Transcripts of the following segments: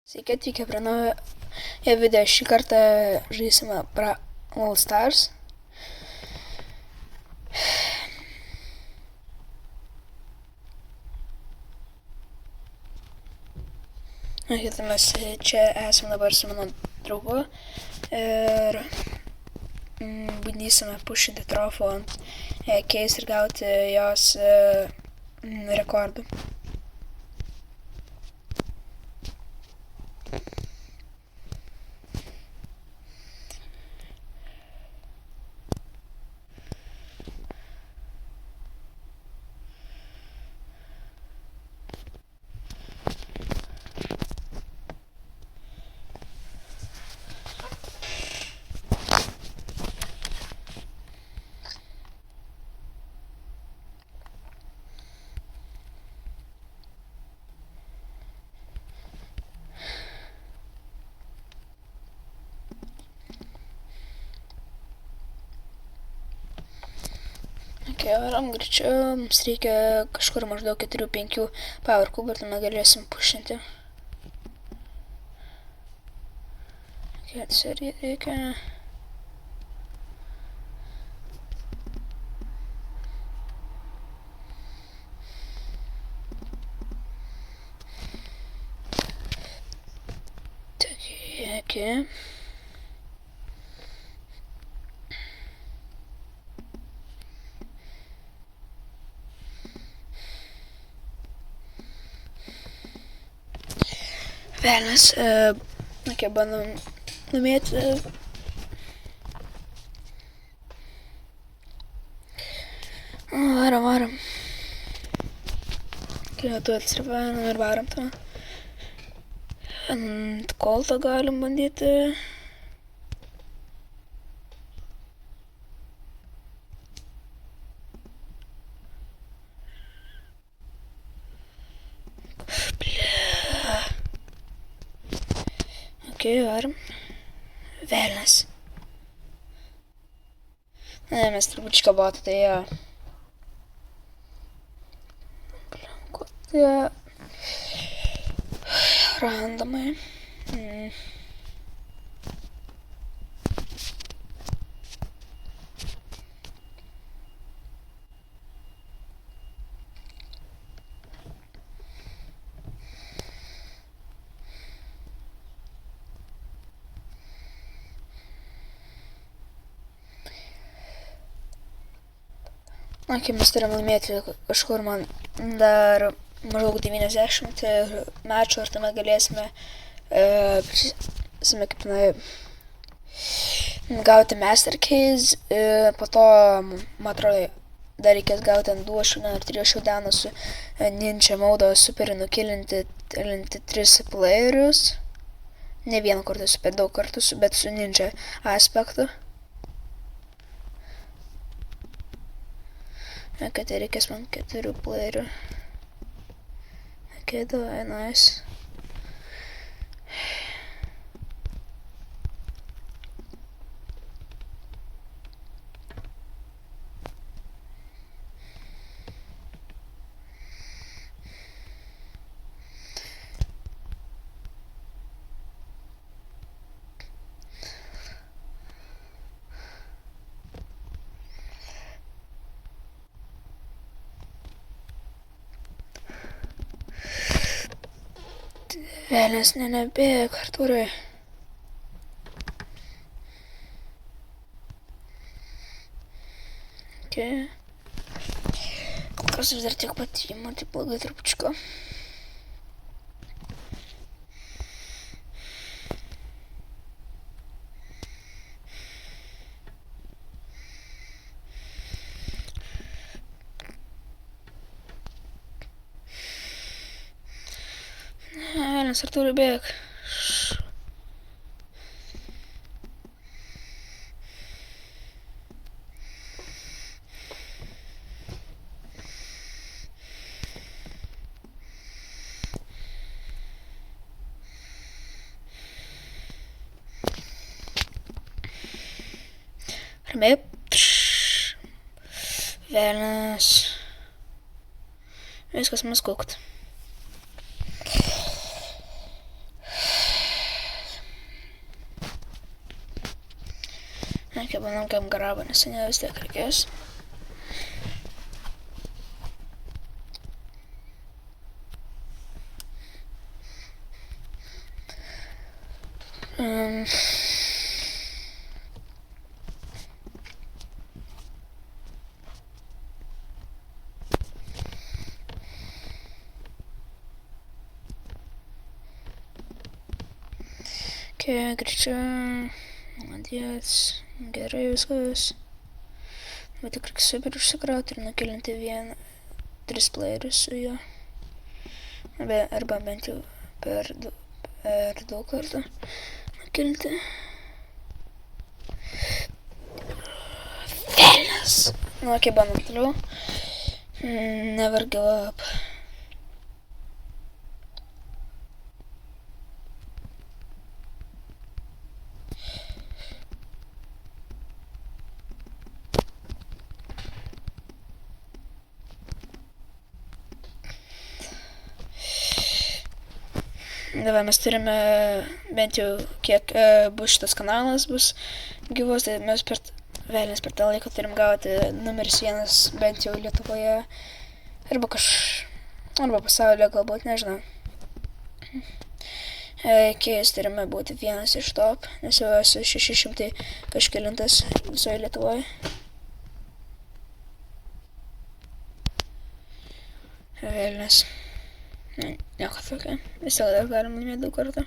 Sveiki atvykę prie naujo video. Šį kartą žaisime Brawl Stars. Tai mes čia esame dabar su mano draugu ir bandysime pušinti trofų ant keis ir gauti jos rekordų. Varom greičiau, mums reikia kažkur maždaug 4-5 power kubų ir tuomet galėsim pušinti. Reikia. Okay. Velnes, bandom laimėti. Varom. Tu atsirvanom ir varom tą. Ant kolto galim bandyti. Varom. Velnes. Ne, mes trupučiką botą, tai jo. Kodėl randomai. Mes turim laimėti kažkur man dar maždaug 90 mečų ir tame galėsime gauti Master Keys. Po to, man atrodo, dar reikės gauti ant 2 ar 3 showdownų su Ninja Mode super nukilinti 3 playerius. Ne vieną kartą, super daug kartų, bet su Ninja aspektu. Tai reikės man 4 playerių. Davai, nice. Velnes, nebėg, Artūrai. Kol kas aš dar tiek patyrimo, tai blogai trupučiuką. Velnes, Artūrai, bėg. Ramiai. Velnes. Viskas mums kukt. Kaip manau, kaip garabą, nes ne vis tiek reikės. Greičiau. Молодец. Gerai viskas. Bet tik reikia super užsikrauti ir nukilinti 3 playerius su juo. Arba bent jau per 2 kartų nukilinti. Velnias. Okei, bandom toliau. Never give up. Dabar mes turime bent jau kiek bus šitas kanalas bus gyvos, tai mes per tą laiką turim gauti numeris 1 bent jau Lietuvoje arba pasaulyje galbūt, nežinau. Keis turime būti vienas iš top, nes jau esu 600 kažkelintas visoje Lietuvoje. Velnias. Nieko tokio. Vis tiek dar galim laimėti 2 kartų.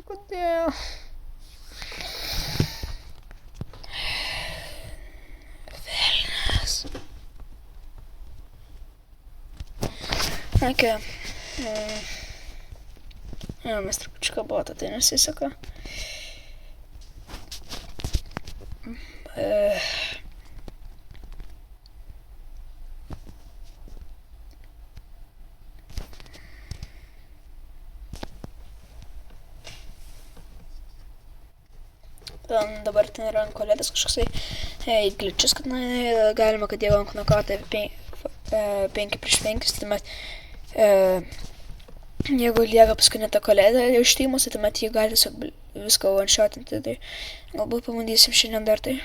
Kodėl? Velnias. Okei. Mes trupučiuką botą, tai nesiseka. Dabar ten yra ant koletės kažkoksai glitches, kad galima, kad jeigu ant knokautai 5 prieš 5, tai tuomet jeigu lieka paskutinė koletė ištymus, tai tuomet jį gali tiesiog viską one-shotinti, tai galbūt pabandysim šiandien dar tai.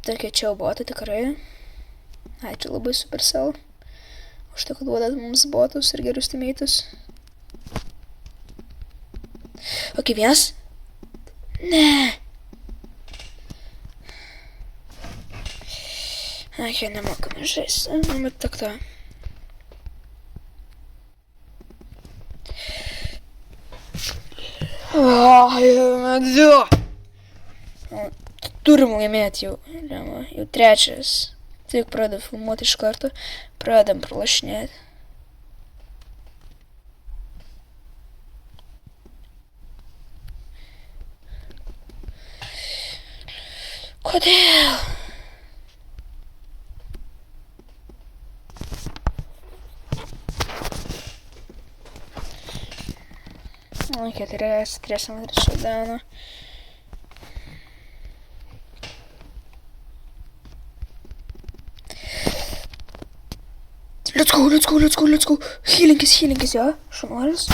Tokie čia botai tikrai. Ačiū labai Supercell už tai, kad duodat mums botus ir gerus teammates. Okei, 1. Ne. Okei, nemokame žaisti. Bet tik to. Turim laimėti jau. Jau 3. Tik pradedam filmuoti iš karto. Pradedam pralašinėti. Kodėl? Okei, tai turėsim 3 shutdowną. Let's go. Healinkis, jo. Šunuolis.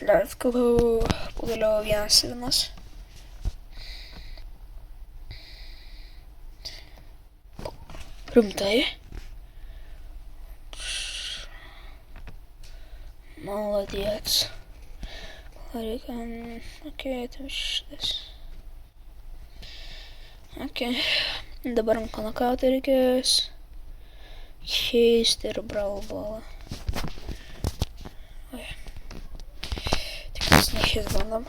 Let's go. Pagaliau 1-1. Rimtai. Молодец. Okei, tai šitas. Okei. Dabar ant knokauto reikės keisti ir brawl ballą. Tik nešis bandom.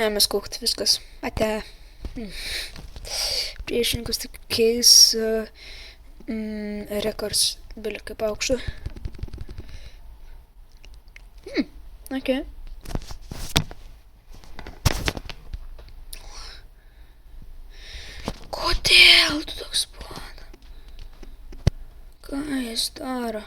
Mes kokt viskas. Ate. Priešininkus tik keis rekords belia kaip aukštų. Okay. Kodėl tu toks plana? Ką jis daro?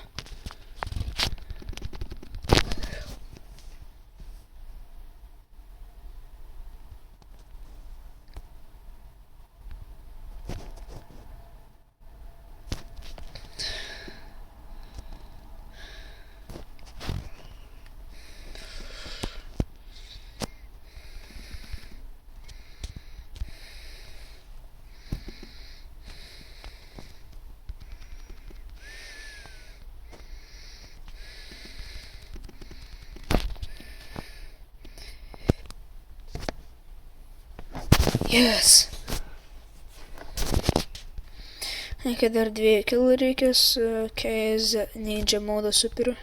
Yes. Reikia dar 2 kilų reikės, keis Ninja Mode superiu.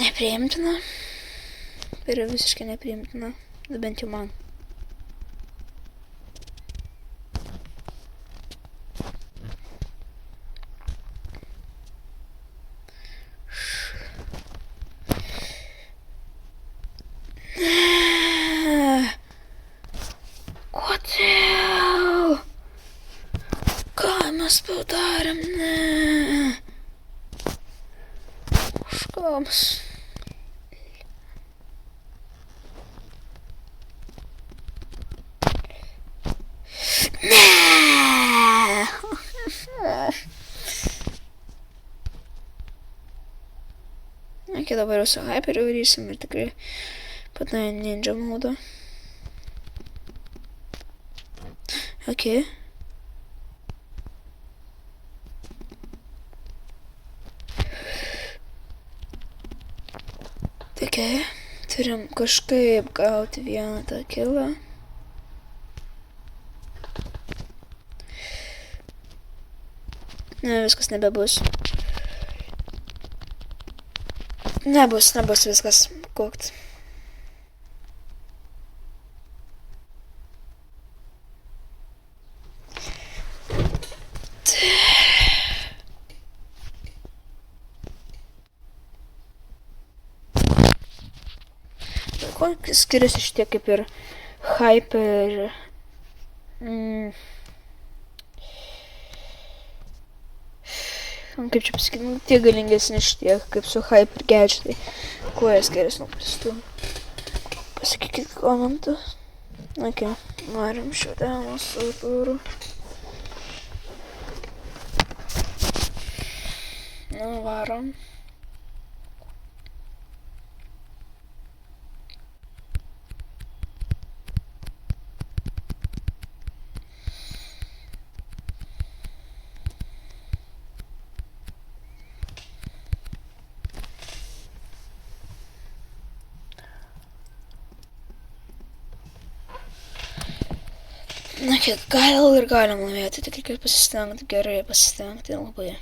Nepriimtina. Ir visiškai nepriimtina. Bent jau man. Kodėl? Ką mes padarėm? Ne. Užkams. Ne. Ok, dabar jau su Hyperiu varysim ir tikrai pat Ninja Mode. Ok. Ok. Turim kažkaip gauti vieną tą kilą. Ne, viskas nebebus. Nebus viskas kokt. Kuo skiriasi šitie kaip ir Hyper... Kaip čia pasakyti, tiek galingesni šitie, kaip su Hyper gadgetai. Kuo jie skiriasi nuo prastų? Pasakykit komentų. Ok, varom šodamą super. Nu, varom. Na, kiek gal ir galim laimėti, tik reikia pasistengti, gerai pasistengti labai.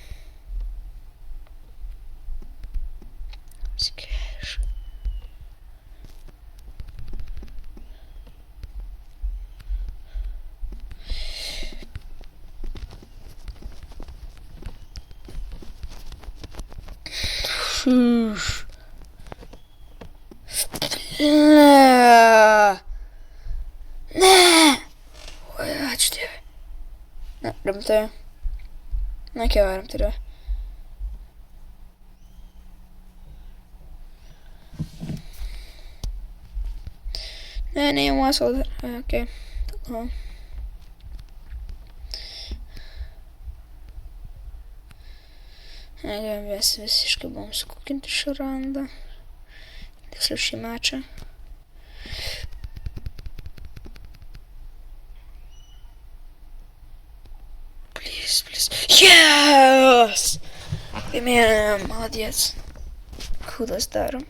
Ne! Oi, ačiū Dievui. Na, rimtai. Na, kiek varam turiu. Ne, neįmuosiu dar. Ok. Mes visiškai buvom sukukinti šį randą. Tiksliau šį mačą. Please. Yes! Laimėjom, молодец. Kudas darom.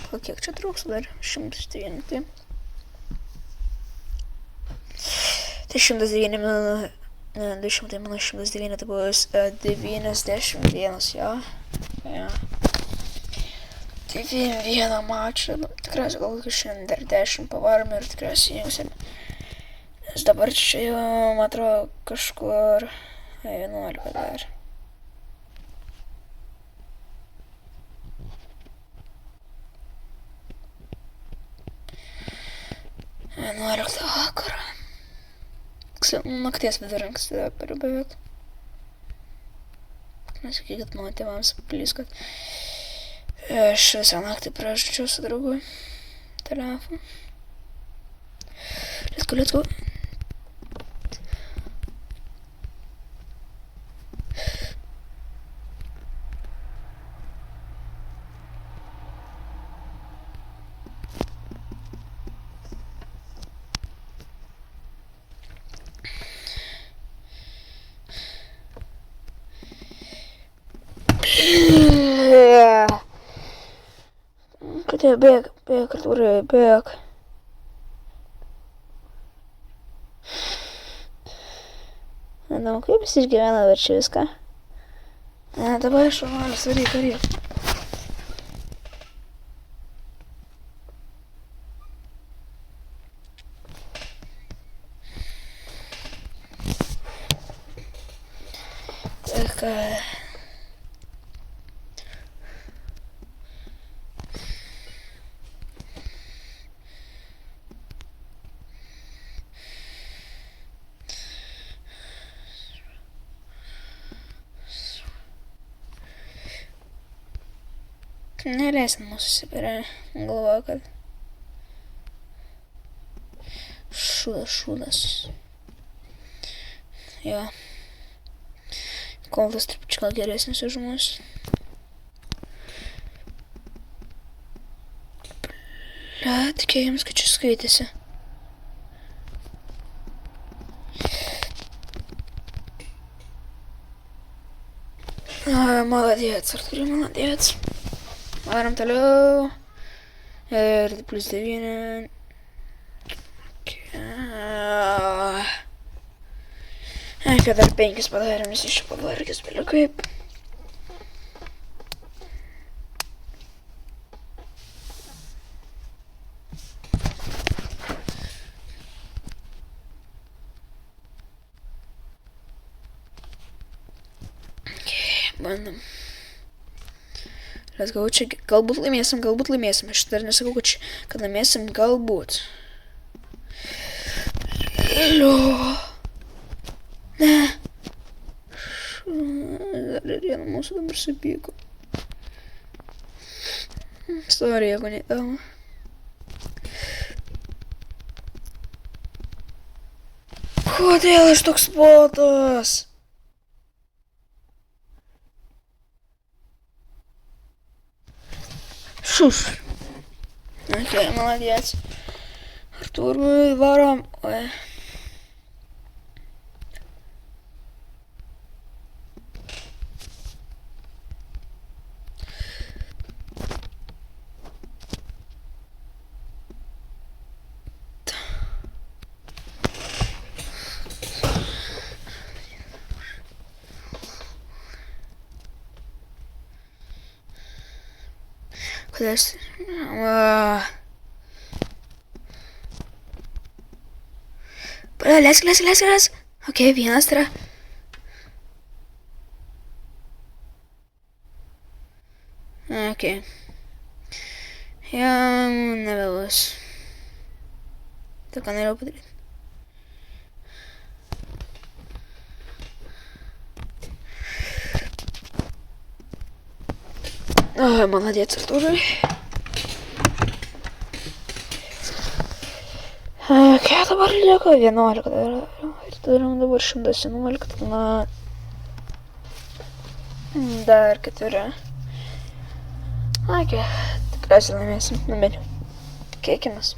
O kiek čia trūksta dar? 109. Tai 109 mano... Ne, 200 mano 109 tai bus 91, jo. Jo. 91 mačą, tikriausiai gal šiandien dar 10 pavarom ir tikriausiai jungsim. Nes dabar čia jau, man atrodo, kažkur 11 dar. Vakarą. Nakties vidurings dabar beveik. Nesakykit mano tėvams papilys, kad aš visą naktį pražudžiau su draugu telefoną. Let's go. Katė, bėg, Artūrai, bėg. Nežinau, kaip jis išgyvena dar čia viską. Ne, dabar šaunuolis, varyk. Так, neleisim mūsų susipirė, galvoju, kad šūdas. Jo. Koltas trupučiuką geresnis už mus. Tikėjims, kad čia skaitėsi. Молодец, Артур, молодец. Varam toliau. Ir plus 9. Kad dar 5 padarėm, nes iš pavargęs, vėliau kaip. Bandom. Let's go, čia galbūt laimėsim. Aš dar nesakau, kad laimėsim, galbūt. Ne. Dar ir viena mūsų dabar supyko. Sorry, jeigu neįdomu. Kodėl aš toks botas? Шуш. Окей, молодец. Артур, мы вором. Ой. Кудись. Лезь. Окей, vienas. Окей. Я nebebus. Только не роблю. Ой, молодец, Артур. Kiek dabar liko? 11 ir turim dabar 111 na... Dar 4. Okei, tikriausiai laimėsim, bent jau. Tikėkimės.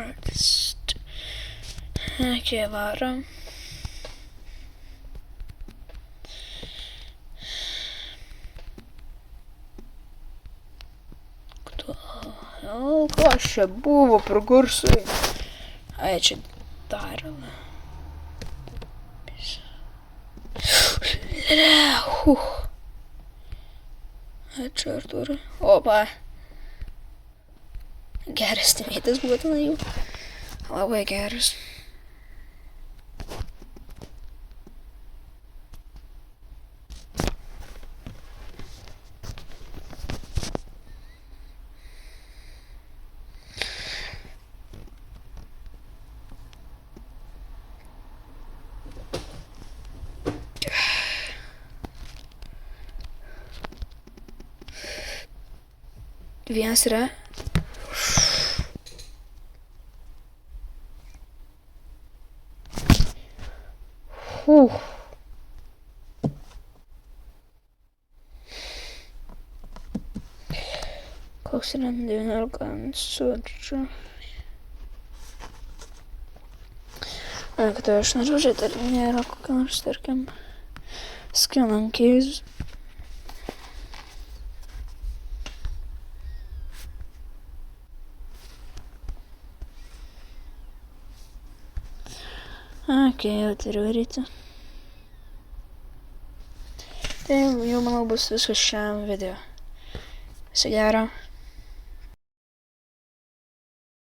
Artist. Okay. Čia varom. O, kas čia buvo per garsai? Ai, čia darėme. Ačiū, Artūrai. Opa. Geras timėtas būtų jau. Labai geras. Vienas yra. Koks yra 19 ant sudžių. Kad aš noriu žiūrėti, ar nėra kokia nors, tarkim, skinankys. Jau turiu varyti. Tai jau manau bus viskas šiam video. Viso gero.